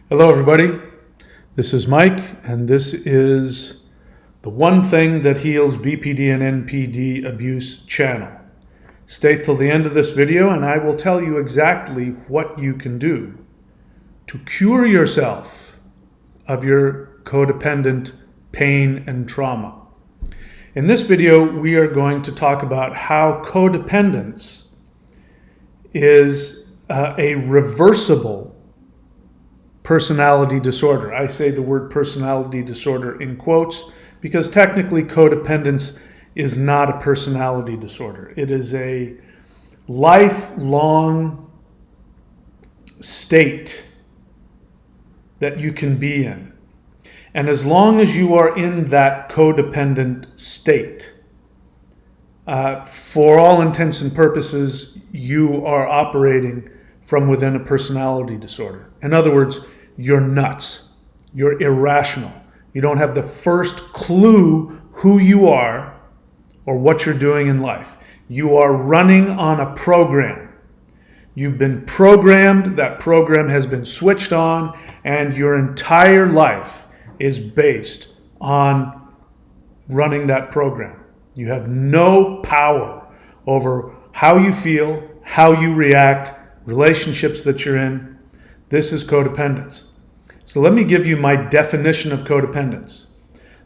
Hello, everybody. This is Mike, and this is the One Thing That Heals BPD and NPD Abuse channel. Stay till the end of this video, and I will tell you exactly what you can do to cure yourself of your codependent pain and trauma. In this video, we are going to talk about how codependence is a reversible personality disorder. I say the word personality disorder in quotes because technically codependence is not a personality disorder. It is a lifelong state that you can be in. And as long as you are in that codependent state, for all intents and purposes, you are operating from within a personality disorder. In other words, you're nuts. You're irrational. You don't have the first clue who you are or what you're doing in life. You are running on a program. You've been programmed, that program has been switched on, and your entire life is based on running that program. You have no power over how you feel, how you react, relationships that you're in. This is codependence. So let me give you my definition of codependence.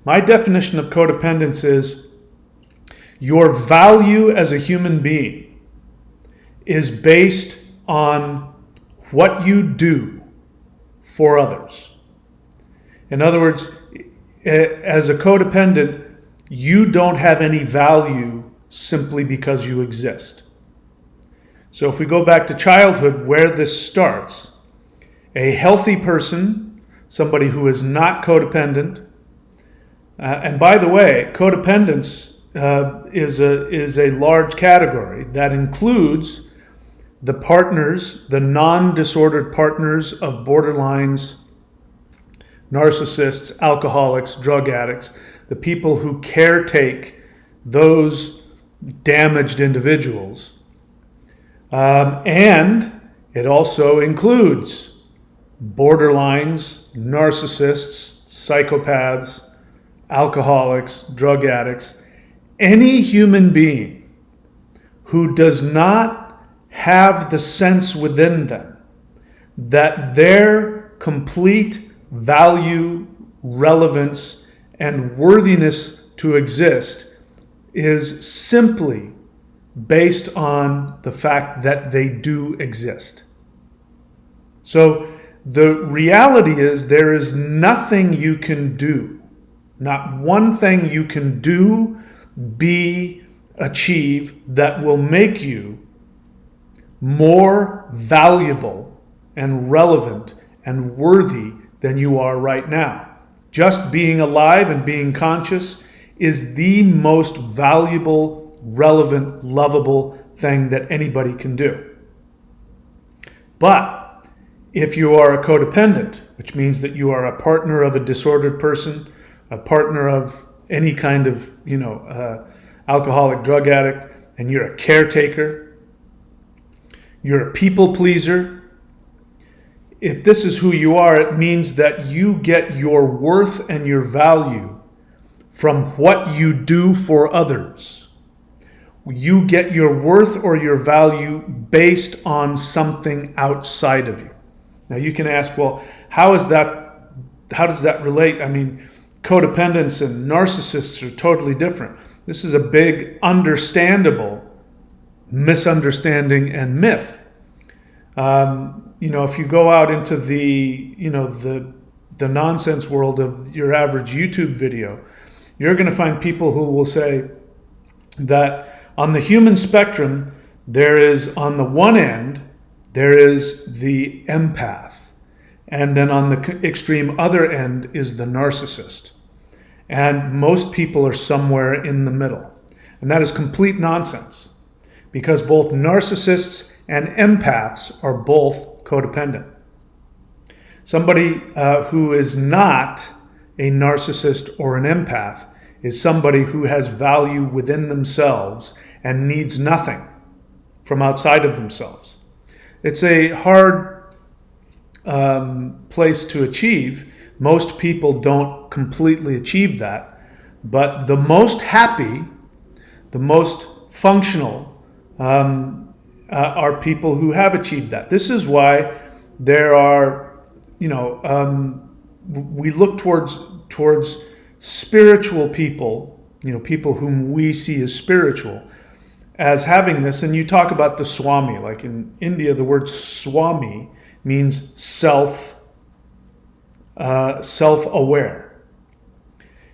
My definition of codependence is your value as a human being is based on what you do for others. In other words, as a codependent, you don't have any value simply because you exist. So if we go back to childhood, where this starts, a healthy person, somebody who is not codependent, and by the way, codependence is a large category that includes the partners, the non-disordered partners of borderlines, narcissists, alcoholics, drug addicts, the people who caretake those damaged individuals. And it also includes borderlines, narcissists, psychopaths, alcoholics, drug addicts, any human being who does not have the sense within them that their complete value, relevance, and worthiness to exist is simply based on the fact that they do exist. So the reality is there is nothing you can do, not one thing you can do, be, achieve that will make you more valuable and relevant and worthy than you are right now. Just being alive and being conscious is the most valuable, relevant, lovable thing that anybody can do. But if you are a codependent, which means that you are a partner of a disordered person, a partner of any kind of, alcoholic, drug addict, and you're a caretaker, you're a people pleaser, if this is who you are, it means that you get your worth and your value from what you do for others. You get your worth or your value based on something outside of you. Now you can ask, well, how does that relate? I mean, codependence and narcissists are totally different. This is a big understandable misunderstanding and myth. If you go out into the nonsense world of your average YouTube video, you're going to find people who will say that on the human spectrum, there is on the one end, there is the empath. And then on the extreme other end is the narcissist. And most people are somewhere in the middle. And that is complete nonsense because both narcissists and empaths are both codependent. Somebody who is not a narcissist or an empath is somebody who has value within themselves and needs nothing from outside of themselves. It's a hard place to achieve. Most people don't completely achieve that, but the most happy, the most functional are people who have achieved that. This is why there are, we look towards spiritual people, people whom we see as spiritual, as having this. And you talk about the Swami, like in India, the word Swami means self-aware.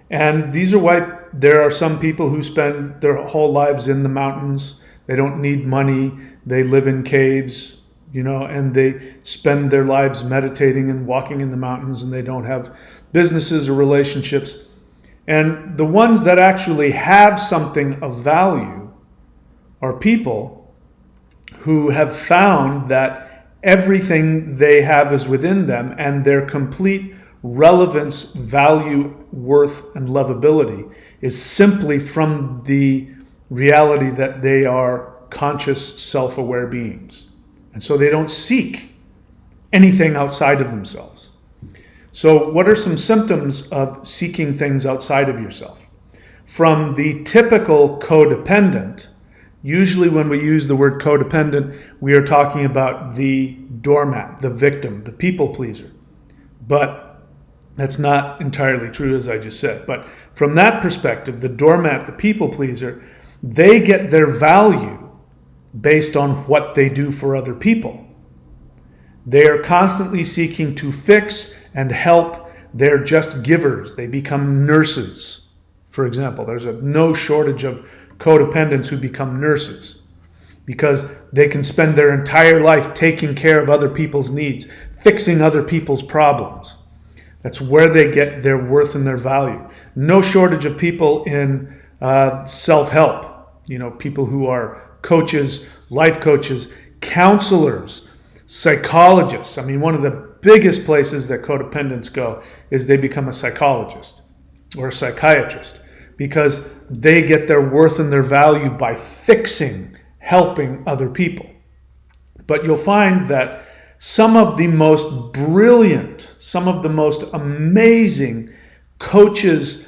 And these are why there are some people who spend their whole lives in the mountains. They don't need money. They live in caves, and they spend their lives meditating and walking in the mountains, and they don't have businesses or relationships. And the ones that actually have something of value are people who have found that everything they have is within them, and their complete relevance, value, worth, and lovability is simply from the reality that they are conscious, self-aware beings. And so they don't seek anything outside of themselves. So what are some symptoms of seeking things outside of yourself? From the typical codependent, usually when we use the word codependent, we are talking about the doormat, the victim, the people pleaser. But that's not entirely true, as I just said. But from that perspective, the doormat, the people pleaser, they get their value based on what they do for other people. They are constantly seeking to fix and help. They're just givers. They become nurses, for example. There's no shortage of codependents who become nurses because they can spend their entire life taking care of other people's needs, fixing other people's problems. That's where they get their worth and their value. No shortage of people in self-help, people who are coaches, life coaches, counselors, psychologists. I mean, one of the biggest places that codependents go is they become a psychologist or a psychiatrist because they get their worth and their value by fixing, helping other people. But you'll find that some of the most brilliant, some of the most amazing coaches,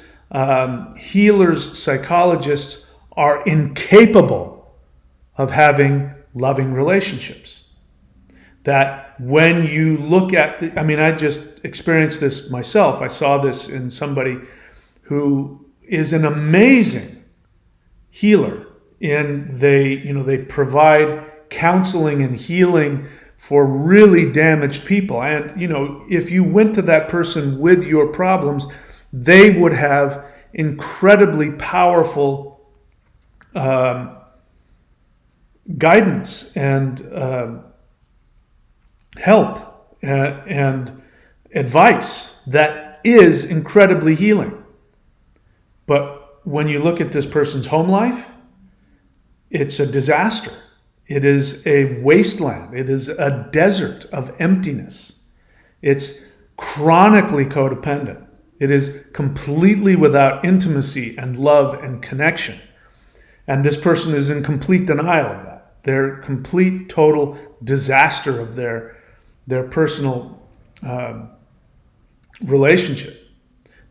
healers, psychologists are incapable of having loving relationships. That when you look at, I just experienced this myself. I saw this in somebody who is an amazing healer, and they provide counseling and healing for really damaged people. And, if you went to that person with your problems, they would have incredibly powerful guidance and help and advice that is incredibly healing. But when you look at this person's home life, it's a disaster. It is a wasteland. It is a desert of emptiness. It's chronically codependent. It is completely without intimacy and love and connection. And this person is in complete denial of that. Their complete, total disaster of their personal relationship.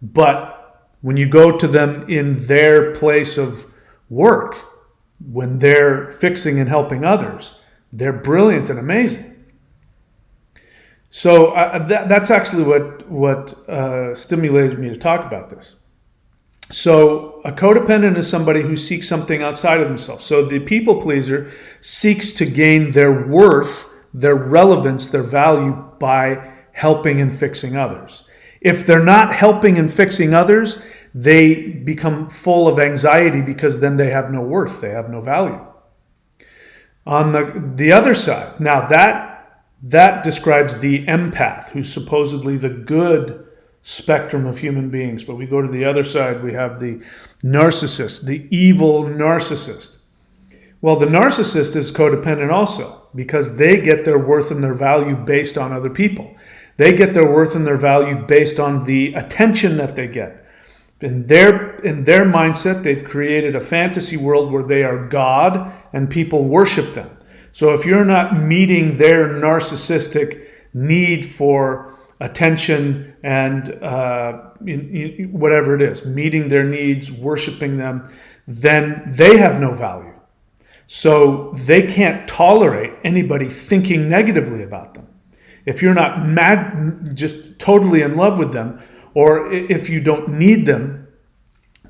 But when you go to them in their place of work, when they're fixing and helping others, they're brilliant and amazing. So that's actually what stimulated me to talk about this. So a codependent is somebody who seeks something outside of themselves. So the people pleaser seeks to gain their worth, their relevance, their value by helping and fixing others. If they're not helping and fixing others, they become full of anxiety because then they have no worth, they have no value. On the other side, now that describes the empath, who's supposedly the good spectrum of human beings. But we go to the other side, we have the narcissist, the evil narcissist. Well, the narcissist is codependent also because they get their worth and their value based on other people. They get their worth and their value based on the attention that they get. In their mindset, they've created a fantasy world where they are God and people worship them. So if you're not meeting their narcissistic need for attention and whatever it is, meeting their needs, worshiping them, then they have no value. So they can't tolerate anybody thinking negatively about them. If you're not mad, just totally in love with them, or if you don't need them,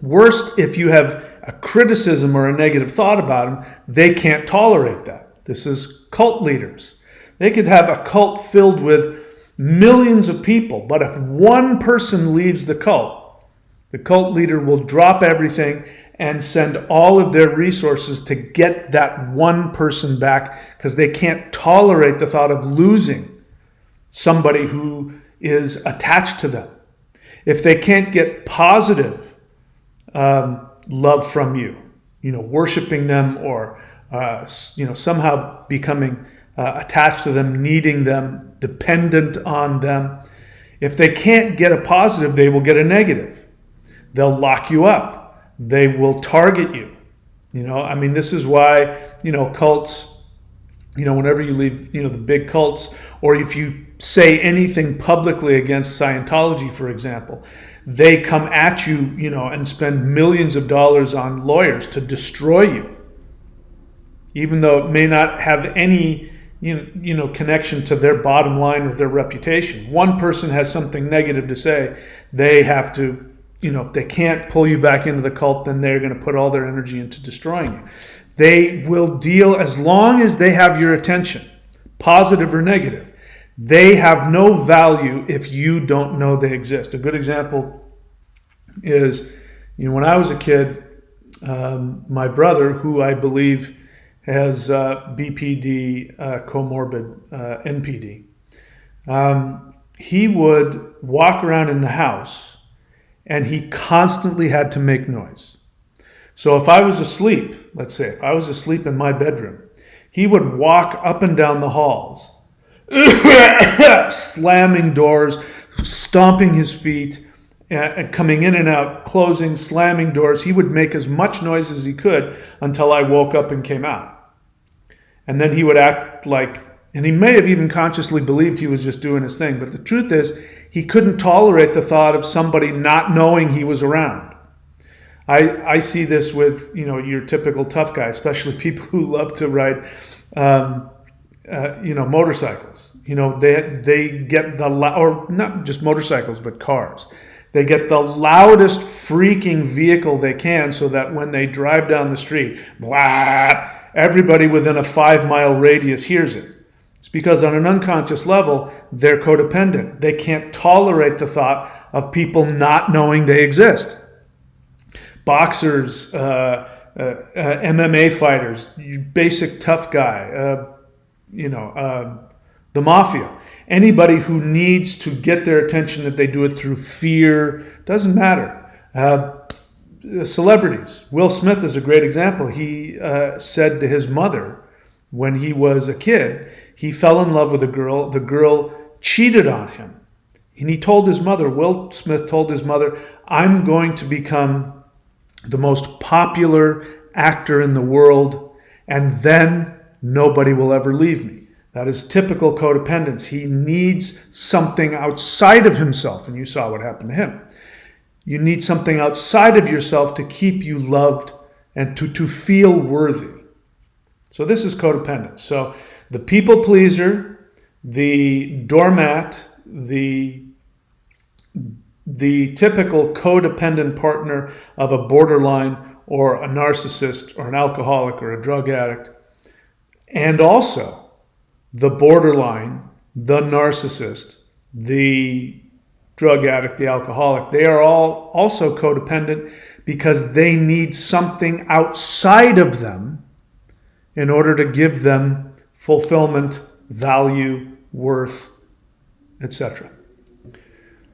worst, if you have a criticism or a negative thought about them, they can't tolerate that. This is cult leaders. They could have a cult filled with millions of people, but if one person leaves the cult leader will drop everything and send all of their resources to get that one person back, because they can't tolerate the thought of losing somebody who is attached to them. If they can't get positive love from you, worshiping them, or somehow becoming attached to them, needing them, dependent on them. If they can't get a positive, they will get a negative. They'll lock you up. They will target you. This is why, cults, whenever you leave, the big cults, or if you say anything publicly against Scientology, for example, they come at you, and spend millions of dollars on lawyers to destroy you, even though it may not have any connection to their bottom line or their reputation. One person has something negative to say, they have to, if they can't pull you back into the cult, then they're going to put all their energy into destroying you. They will deal, as long as they have your attention, positive or negative. They have no value if you don't know they exist. A good example is, when I was a kid, my brother, who I believe has BPD, comorbid NPD, he would walk around in the house and he constantly had to make noise. So if I was asleep, let's say, if I was asleep in my bedroom, he would walk up and down the halls, slamming doors, stomping his feet, and coming in and out, closing, slamming doors. He would make as much noise as he could until I woke up and came out. And then he would act like, and he may have even consciously believed he was just doing his thing, but the truth is, he couldn't tolerate the thought of somebody not knowing he was around. I see this with, your typical tough guy, especially people who love to ride, motorcycles. They get or not just motorcycles, but cars. They get the loudest freaking vehicle they can, so that when they drive down the street, blah, everybody within a 5-mile radius hears it. It's because on an unconscious level, they're codependent. They can't tolerate the thought of people not knowing they exist. Boxers, MMA fighters, basic tough guy, the mafia. Anybody who needs to get their attention, that they do it through fear, doesn't matter. Celebrities. Will Smith is a great example. He said to his mother when he was a kid, he fell in love with a girl. The girl cheated on him. And he told his mother, Will Smith told his mother, I'm going to become the most popular actor in the world, and then nobody will ever leave me. That is typical codependence. He needs something outside of himself, and you saw what happened to him. You need something outside of yourself to keep you loved and to feel worthy. So this is codependence. So the people pleaser, the doormat, the typical codependent partner of a borderline or a narcissist or an alcoholic or a drug addict, and also the borderline, the narcissist, the drug addict, the alcoholic, they are all also codependent because they need something outside of them in order to give them fulfillment, value, worth, etc.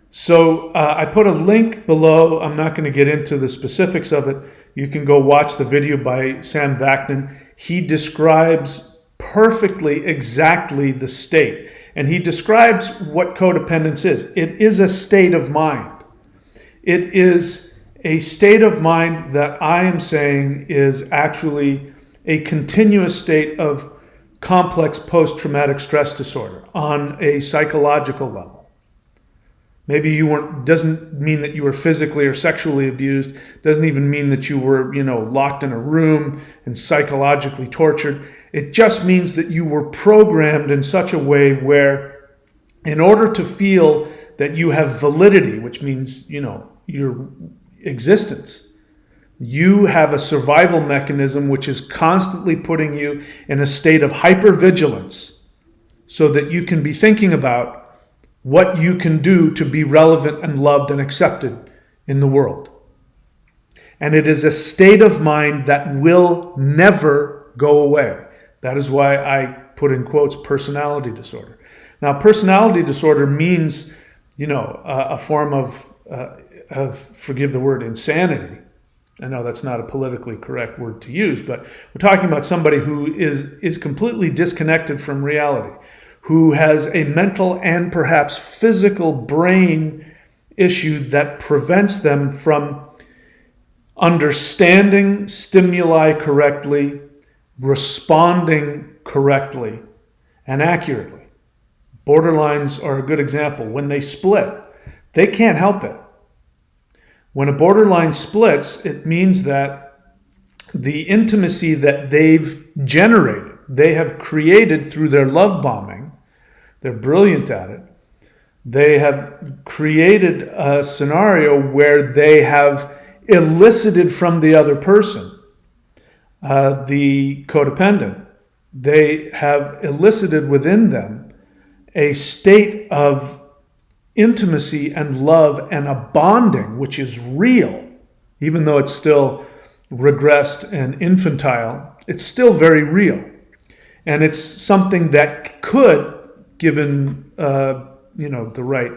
So I put a link below. I'm not going to get into the specifics of it. You can go watch the video by Sam Vaknin. He describes perfectly, exactly the state. And he describes what codependence is. It is a state of mind. It is a state of mind that I am saying is actually a continuous state of complex post-traumatic stress disorder on a psychological level. Maybe you weren't, doesn't mean that you were physically or sexually abused, doesn't even mean that you were, locked in a room and psychologically tortured. It just means that you were programmed in such a way where in order to feel that you have validity, which means, your existence, you have a survival mechanism which is constantly putting you in a state of hypervigilance so that you can be thinking about what you can do to be relevant and loved and accepted in the world. And it is a state of mind that will never go away. That is why I put in quotes personality disorder. Now, personality disorder means, a form of, forgive the word, insanity. I know that's not a politically correct word to use, but we're talking about somebody who is completely disconnected from reality, who has a mental and perhaps physical brain issue that prevents them from understanding stimuli correctly, responding correctly and accurately. Borderlines are a good example. When they split, they can't help it. When a borderline splits, it means that the intimacy that they've generated, they have created through their love bombing, they're brilliant at it, they have created a scenario where they have elicited from the other person, the codependent, they have elicited within them a state of intimacy and love and a bonding which is real, even though it's still regressed and infantile, it's still very real. And it's something that could, given the right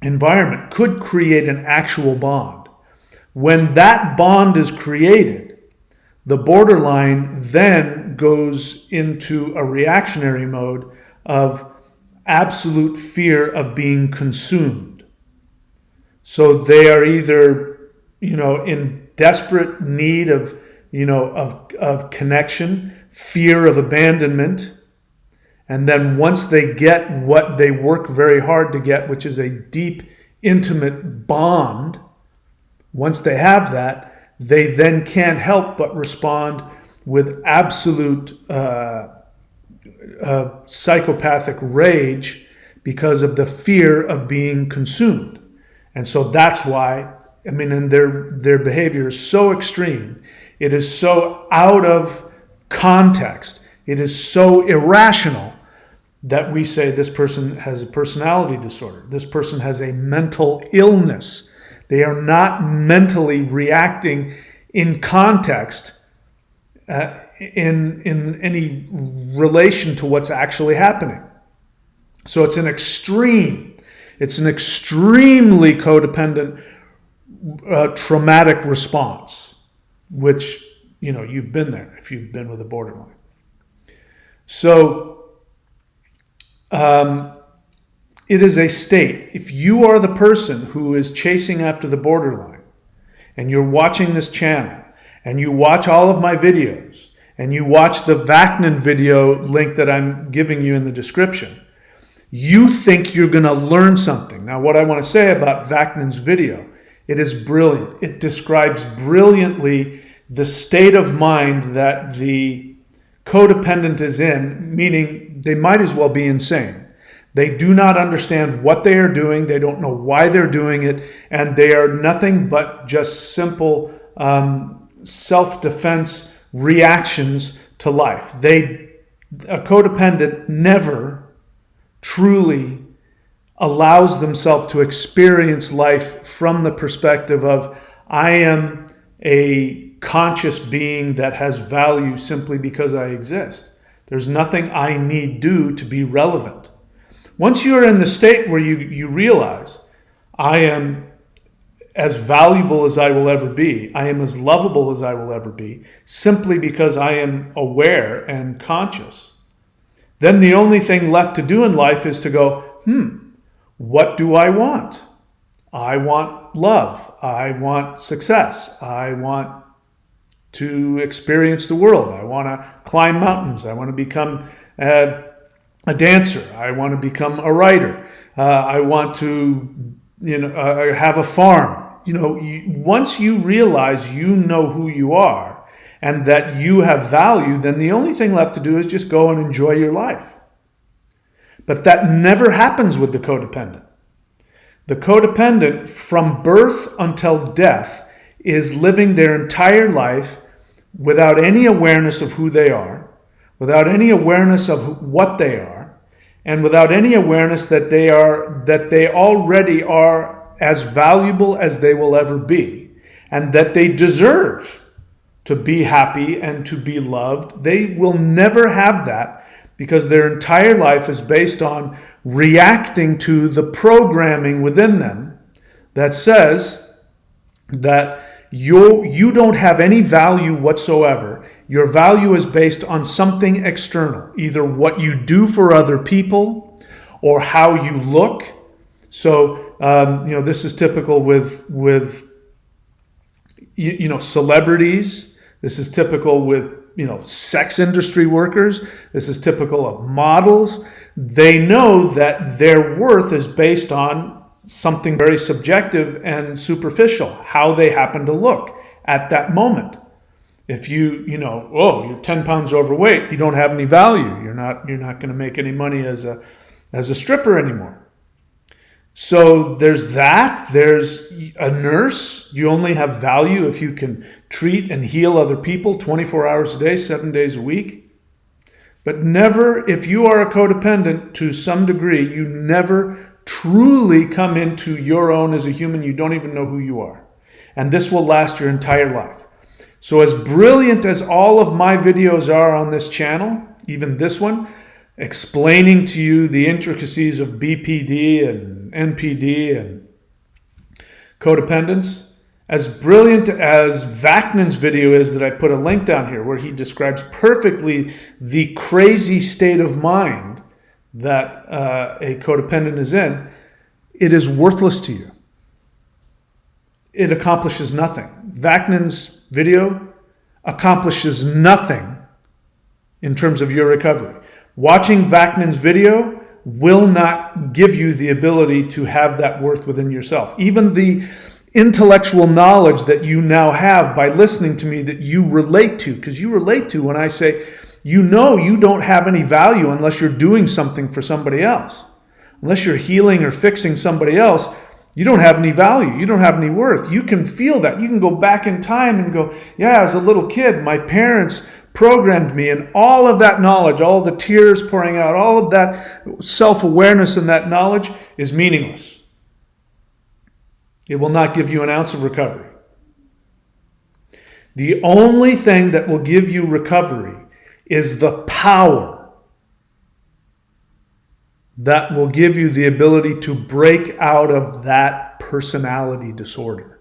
environment, could create an actual bond. When that bond is created, the borderline then goes into a reactionary mode of absolute fear of being consumed. So they are either, in desperate need of connection, fear of abandonment, and then once they get what they work very hard to get, which is a deep, intimate bond, once they have that, they then can't help but respond with absolute psychopathic rage because of the fear of being consumed. And so that's why, and their behavior is so extreme, it is so out of context, it is so irrational that we say this person has a personality disorder, this person has a mental illness. They are not mentally reacting in context in any relation to what's actually happening. So it's an extremely codependent, traumatic response, which, you've been there if you've been with a borderline. So it is a state. If you are the person who is chasing after the borderline and you're watching this channel and you watch all of my videos and you watch the Vaknin video link that I'm giving you in the description, you think you're going to learn something. Now, what I want to say about Vaknin's video, it is brilliant. It describes brilliantly the state of mind that the codependent is in, meaning they might as well be insane. They do not understand what they are doing. They don't know why they're doing it. And they are nothing but just simple self-defense reactions to life. A codependent never truly allows themselves to experience life from the perspective of, I am a conscious being that has value simply because I exist. There's nothing I need do to be relevant. Once you're in the state where you realize, I am as valuable as I will ever be, I am as lovable as I will ever be, simply because I am aware and conscious, then the only thing left to do in life is to go, what do I want? I want love. I want success. I want to experience the world. I want to climb mountains. I want to become a dancer. I want to become a writer. I want to, have a farm. Once you realize you know who you are and that you have value, then the only thing left to do is just go and enjoy your life. But that never happens with the codependent. The codependent, from birth until death, is living their entire life without any awareness of who they are, without any awareness of what they are, and without any awareness that they already are as valuable as they will ever be, and that they deserve to be happy and to be loved. They will never have that because their entire life is based on reacting to the programming within them that says that you don't have any value whatsoever. Your value is based on something external, either what you do for other people or how you look. So, this is typical with celebrities. This is typical with, sex industry workers. This is typical of models. They know that their worth is based on something very subjective and superficial, how they happen to look at that moment. If you're 10 pounds overweight, you don't have any value. You're not going to make any money as a stripper anymore. So there's that. There's a nurse. You only have value if you can treat and heal other people 24 hours a day, 7 days a week. But never, if you are a codependent to some degree, you never truly come into your own as a human. You don't even know who you are. And this will last your entire life. So as brilliant as all of my videos are on this channel, even this one, explaining to you the intricacies of BPD and NPD and codependence, as brilliant as Vaknin's video is that I put a link down here where he describes perfectly the crazy state of mind that a codependent is in, it is worthless to you. It accomplishes nothing. Vaknin's video accomplishes nothing in terms of your recovery. Watching Vaknin's video will not give you the ability to have that worth within yourself. Even the intellectual knowledge that you now have by listening to me that you relate to, because you relate to when I say, you don't have any value unless you're doing something for somebody else. Unless you're healing or fixing somebody else, you don't have any value. You don't have any worth. You can feel that. You can go back in time and go, yeah, as a little kid, my parents programmed me, and all of that knowledge, all the tears pouring out, all of that self-awareness and that knowledge is meaningless. It will not give you an ounce of recovery. The only thing that will give you recovery is the power that will give you the ability to break out of that personality disorder.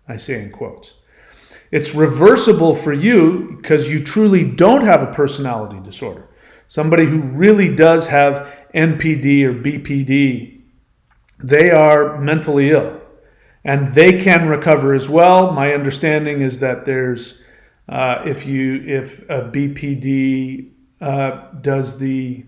I say in quotes. It's reversible for you because you truly don't have a personality disorder. Somebody who really does have NPD or BPD, they are mentally ill and they can recover as well. My understanding is that there's if a BPD does the,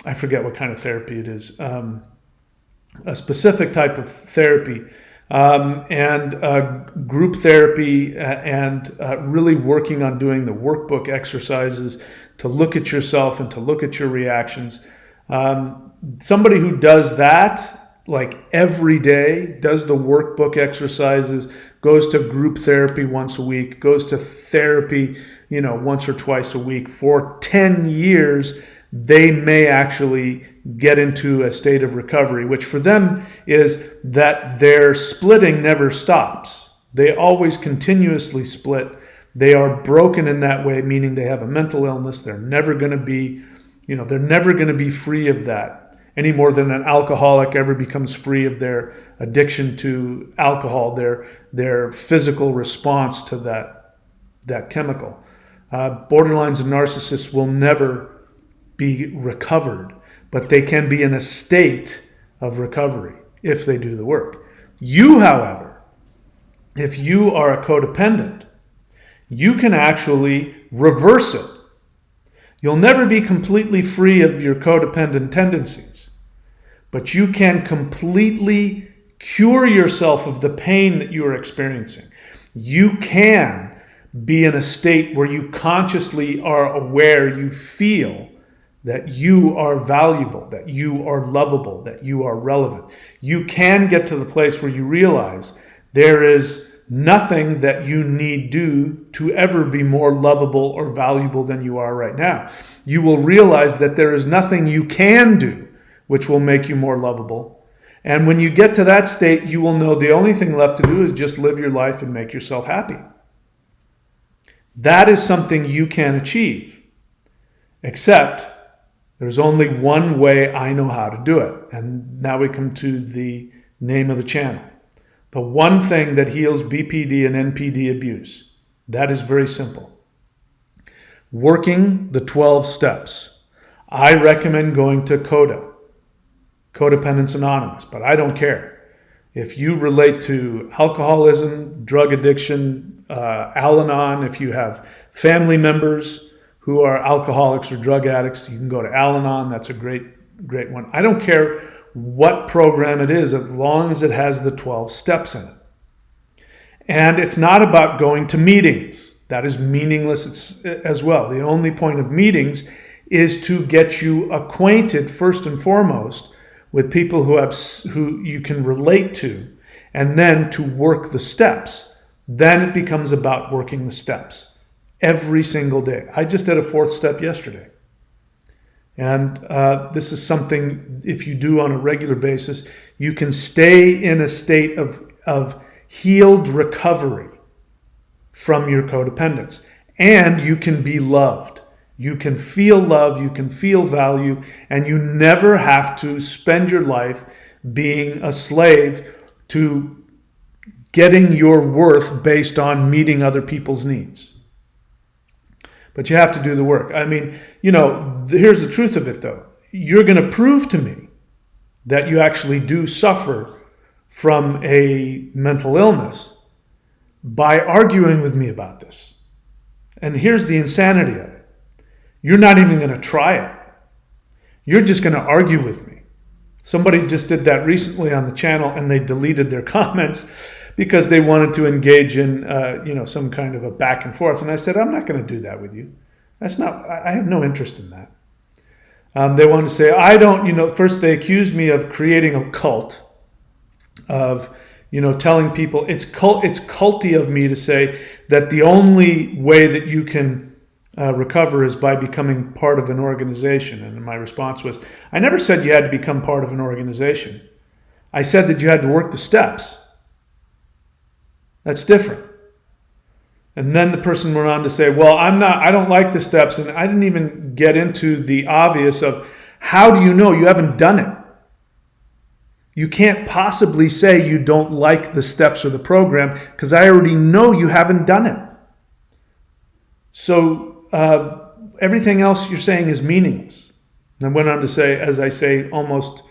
I forget what kind of therapy it is, a specific type of therapy, and group therapy, and really working on doing the workbook exercises to look at yourself and to look at your reactions. Somebody who does that like every day, does the workbook exercises, goes to group therapy once a week, goes to therapy, once or twice a week for 10 years, they may actually get into a state of recovery, which for them is that their splitting never stops. They always continuously split. They are broken in that way, meaning they have a mental illness. They're never going to be, they're never going to be free of that any more than an alcoholic ever becomes free of their addiction to alcohol, their physical response to that chemical. Borderlines and narcissists will never be recovered, but they can be in a state of recovery if they do the work. You, however, if you are a codependent, You can actually reverse it. You'll never be completely free of your codependent tendencies, but you can completely cure yourself of the pain that you are experiencing. You can be in a state where you consciously are aware, you feel that you are valuable, that you are lovable, that you are relevant. You can get to the place where you realize there is nothing that you need do to ever be more lovable or valuable than you are right now. You will realize that there is nothing you can do which will make you more lovable. And when you get to that state, you will know the only thing left to do is just live your life and make yourself happy. That is something you can achieve, except there's only one way I know how to do it. And now we come to the name of the channel. The one thing that heals BPD and NPD abuse. That is very simple. Working the 12 steps. I recommend going to Codependence Anonymous, but I don't care. If you relate to alcoholism, drug addiction, Al-Anon, if you have family members who are alcoholics or drug addicts, you can go to Al-Anon. That's a great one. I don't care what program it is as long as it has the 12 steps in it. And it's not about going to meetings. That is meaningless as well. The only point of meetings is to get you acquainted first and foremost with people who you can relate to, and then to work the steps. Then it becomes about working the steps every single day. I just did a 4th step yesterday. And this is something, if you do on a regular basis, you can stay in a state of healed recovery from your codependence. And you can be loved. You can feel love, you can feel value, and you never have to spend your life being a slave to getting your worth based on meeting other people's needs. But you have to do the work. I mean, here's the truth of it though. You're going to prove to me that you actually do suffer from a mental illness by arguing with me about this. And here's the insanity of it. You're not even going to try it. You're just going to argue with me. Somebody just did that recently on the channel, and they deleted their comments because they wanted to engage in some kind of a back and forth. And I said, I'm not going to do that with you. I have no interest in that. They wanted to say, first they accused me of creating a cult, of telling people it's culty of me to say that the only way that you can recover is by becoming part of an organization. And my response was, I never said you had to become part of an organization. I said that you had to work the steps. That's different. And then the person went on to say, well, I don't like the steps. And I didn't even get into the obvious of, how do you know? You haven't done it. You can't possibly say you don't like the steps or the program because I already know you haven't done it. So everything else you're saying is meaningless. And I went on to say, as I say almost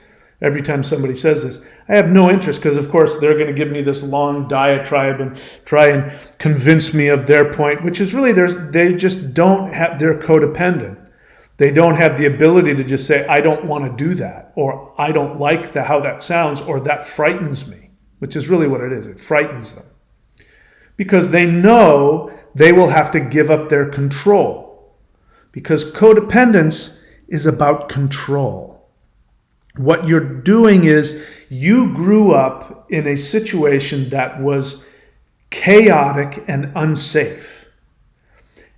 every time somebody says this, I have no interest because, of course, they're going to give me this long diatribe and try and convince me of their point, which is really they just don't have, they're codependent. They don't have the ability to just say, I don't want to do that, or I don't like how that sounds, or that frightens me, which is really what it is. It frightens them because they know they will have to give up their control, because codependence is about control. What you're doing is you grew up in a situation that was chaotic and unsafe.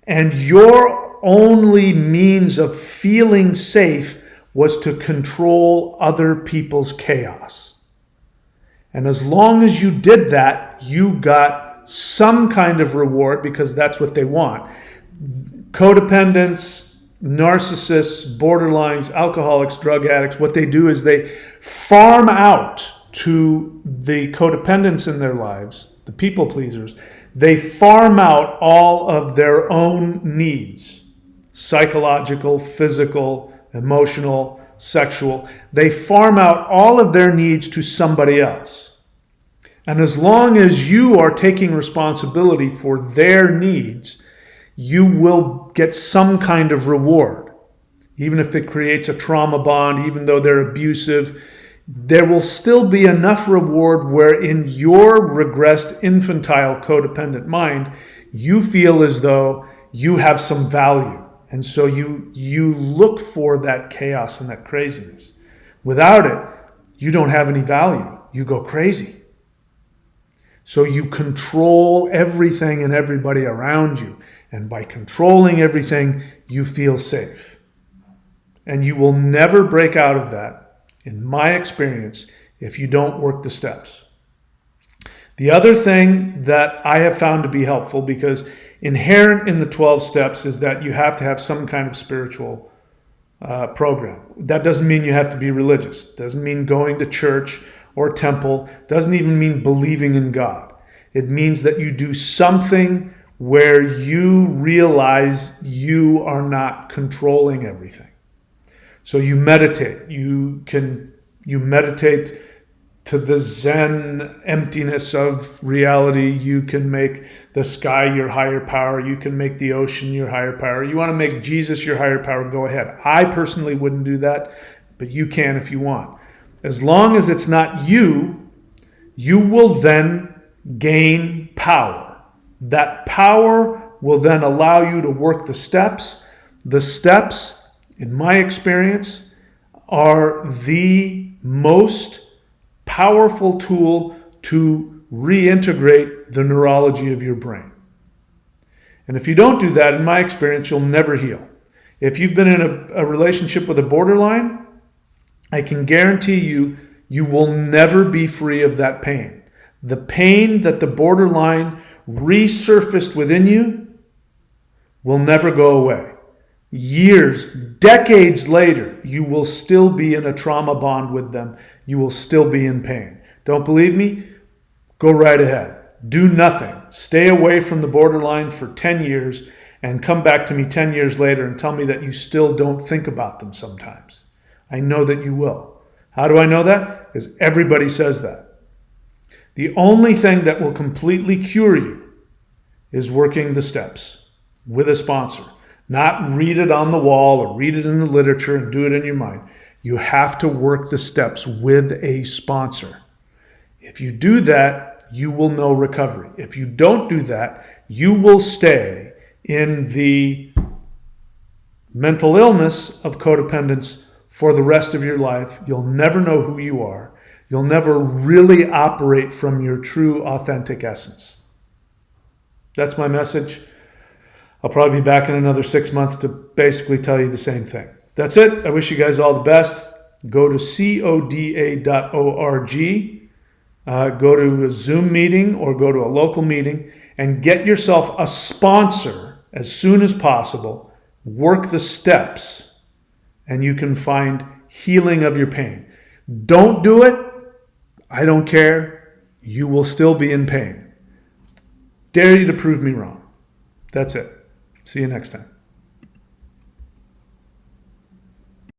And your only means of feeling safe was to control other people's chaos. And as long as you did that, you got some kind of reward because that's what they want. Codependents, narcissists, borderlines, alcoholics, drug addicts, what they do is they farm out to the codependents in their lives, the people pleasers. They farm out all of their own needs, psychological, physical, emotional, sexual. They farm out all of their needs to somebody else. And as long as you are taking responsibility for their needs, you will get some kind of reward. Even if it creates a trauma bond, even though they're abusive, there will still be enough reward where in your regressed infantile codependent mind, you feel as though you have some value. And so you look for that chaos and that craziness. Without it, you don't have any value. You go crazy. So you control everything and everybody around you. And by controlling everything, you feel safe. And you will never break out of that, in my experience, if you don't work the steps. The other thing that I have found to be helpful, because inherent in the 12 steps is that you have to have some kind of spiritual program. That doesn't mean you have to be religious. Doesn't mean going to church or temple. Doesn't even mean believing in God. It means that you do something where you realize you are not controlling everything. So you meditate. You meditate to the Zen emptiness of reality. You can make the sky your higher power. You can make the ocean your higher power. You want to make Jesus your higher power, go ahead. I personally wouldn't do that, but you can if you want. As long as it's not you, you will then gain power. That power will then allow you to work the steps. The steps, in my experience, are the most powerful tool to reintegrate the neurology of your brain. And if you don't do that, in my experience, you'll never heal. If you've been in a relationship with a borderline, I can guarantee you, you will never be free of that pain. The pain that the borderline resurfaced within you will never go away. Years, decades later, you will still be in a trauma bond with them. You will still be in pain. Don't believe me? Go right ahead. Do nothing. Stay away from the borderline for 10 years and come back to me 10 years later and tell me that you still don't think about them sometimes. I know that you will. How do I know that? Because everybody says that. The only thing that will completely cure you is working the steps with a sponsor. Not read it on the wall or read it in the literature and do it in your mind. You have to work the steps with a sponsor. If you do that, you will know recovery. If you don't do that, you will stay in the mental illness of codependence for the rest of your life. You'll never know who you are. You'll never really operate from your true, authentic essence. That's my message. I'll probably be back in another 6 months to basically tell you the same thing. That's it. I wish you guys all the best. Go to coda.org. Go to a Zoom meeting or go to a local meeting and get yourself a sponsor as soon as possible. Work the steps and you can find healing of your pain. Don't do it. I don't care. You will still be in pain. Dare you to prove me wrong. That's it. See you next time.